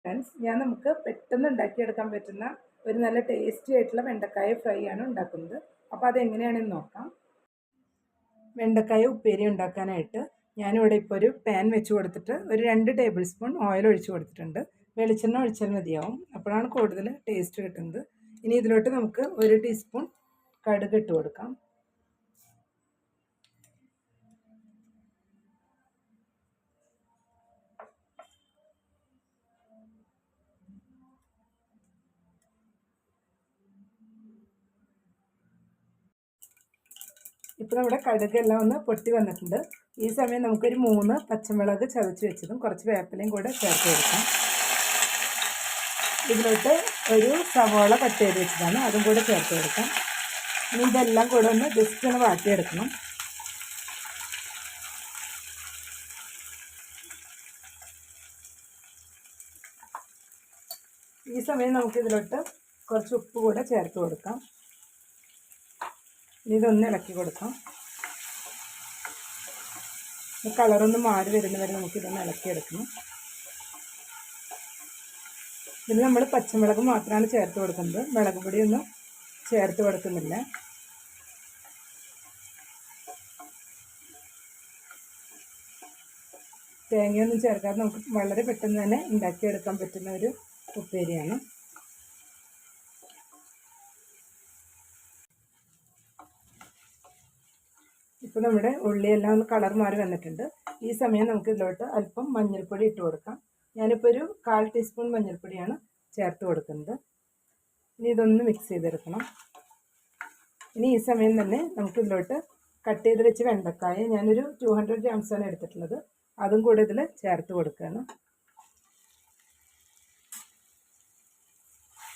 Friends, നമുക്ക് പെട്ടെന്ന് ഉണ്ടാക്കിയെടുക്കാൻ പറ്റുന്ന ഒരു നല്ല ടേസ്റ്റി ആയിട്ടുള്ള വെണ്ടക്കായ ഫ്രൈ ആണ് ഉണ്ടാക്കുന്നത്. അപ്പോൾ അതെങ്ങനെയാണെന്ന് നോക്കാം. വെണ്ടക്കായ ഉപ്പേരി ഉണ്ടാക്കാനായിട്ട് ഞാനിവിടെ ഇപ്പോൾ ഒരു പാൻ വെച്ച് കൊടുത്തിട്ട് ഒരു 2 ടേബിൾ സ്പൂൺ ഓയിൽ ഒഴിച്ച് കൊടുത്തിട്ടുണ്ട്. വെളിച്ചെണ്ണ ഒഴിച്ചാൽ മതിയാവും, അപ്പോഴാണ് കൂടുതൽ ടേസ്റ്റ് കിട്ടുന്നത്. ഇനി ഇതിലോട്ട് നമുക്ക് 1 ടീസ്പൂൺ കടുക് ഇട്ട് കൊടുക്കാം. ഇപ്പോൾ നമ്മുടെ കടുകെല്ലാം ഒന്ന് പൊട്ടി വന്നിട്ടുണ്ട്. ഈ സമയം നമുക്കൊരു 3 പച്ചമുളക് ചതച്ച് വെച്ചതും കുറച്ച് വേപ്പിലയും കൂടെ ചേർത്ത് കൊടുക്കാം. ഇതിലോട്ട് ഒരു സവാള കട്ട് ചെയ്ത് വെച്ചതാണ്, അതും കൂടെ ചേർത്ത് കൊടുക്കാം. ഇനി ഇതെല്ലാം കൂടെ ഒന്ന് ജസ്റ്റ് ഒന്ന് വാട്ടിയെടുക്കണം. ഈ സമയം നമുക്കിതിലോട്ട് കുറച്ച് ഉപ്പ് കൂടെ ചേർത്ത് കൊടുക്കാം. ഇതൊന്ന് ഇളക്കി കൊടുക്കാം. കളറൊന്ന് മാറി വരുന്നവരെ നമുക്കിതൊന്ന് ഇളക്കിയെടുക്കണം. ഇതിൽ നമ്മൾ പച്ചമുളക് മാത്രമാണ് ചേർത്ത് കൊടുക്കുന്നത്, മുളക് പൊടിയൊന്നും ചേർത്ത് കൊടുക്കുന്നില്ല. തേങ്ങയൊന്നും ചേർക്കാതെ നമുക്ക് വളരെ പെട്ടെന്ന് തന്നെ ഉണ്ടാക്കിയെടുക്കാൻ പറ്റുന്ന ഒരു ഉപ്പേരിയാണ്. ഇപ്പോൾ നമ്മുടെ ഉള്ളിയെല്ലാം ഒന്ന് കളർ മാറി വന്നിട്ടുണ്ട്. ഈ സമയം നമുക്ക് ഇതിലോട്ട് അല്പം മഞ്ഞൾപ്പൊടി ഇട്ട് കൊടുക്കാം. ഞാനിപ്പോൾ ഒരു 1/4 ടീസ്പൂൺ മഞ്ഞൾപ്പൊടിയാണ് ചേർത്ത് കൊടുക്കുന്നത്. ഇനി ഇതൊന്ന് മിക്സ് ചെയ്തെടുക്കണം. ഇനി ഈ സമയം തന്നെ നമുക്ക് ഇതിലോട്ട് കട്ട് ചെയ്ത് വെച്ച് വെണ്ടക്കായ ഞാനൊരു 200 ഗ്രാംസാണ് എടുത്തിട്ടുള്ളത്, അതും കൂടെ ഇതിൽ ചേർത്ത് കൊടുക്കുകയാണ്.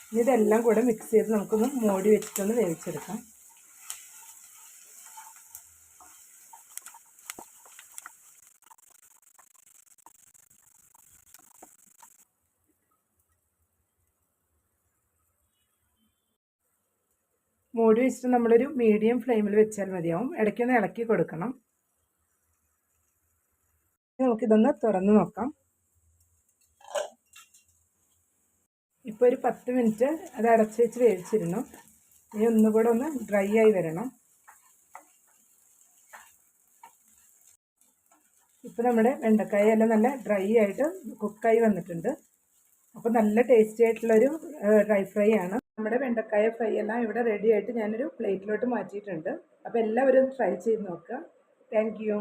ഇനി ഇതെല്ലാം കൂടെ മിക്സ് ചെയ്ത് നമുക്കൊന്ന് മൂടി വെച്ചിട്ടൊന്ന് വേവിച്ചെടുക്കാം. മൂടി വെച്ചിട്ട് നമ്മളൊരു മീഡിയം ഫ്ലെയിമിൽ വെച്ചാൽ മതിയാവും. ഇടയ്ക്കൊന്ന് ഇളക്കി കൊടുക്കണം. നമുക്കിതൊന്ന് തുറന്ന് നോക്കാം. ഇപ്പോൾ ഒരു 10 മിനിറ്റ് അത് അടച്ച് വെച്ച് വേവിച്ചിരുന്നു. ഇനി ഒന്നുകൂടെ ഒന്ന് ഡ്രൈ ആയി വരണം. ഇപ്പോൾ നമ്മുടെ വെണ്ടക്കായ എല്ലാം നല്ല ഡ്രൈ ആയിട്ട് കുക്കായി വന്നിട്ടുണ്ട്. അപ്പോൾ നല്ല ടേസ്റ്റി ആയിട്ടുള്ളൊരു ഡ്രൈ ഫ്രൈ ആണ്. നമ്മുടെ വെണ്ടക്കായ ഫ്രൈ എല്ലാം ഇവിടെ റെഡി ആയിട്ട് ഞാനൊരു പ്ലേറ്റിലോട്ട് മാറ്റിയിട്ടുണ്ട്. അപ്പോൾ എല്ലാവരും ട്രൈ ചെയ്ത് നോക്കുക. Thank you.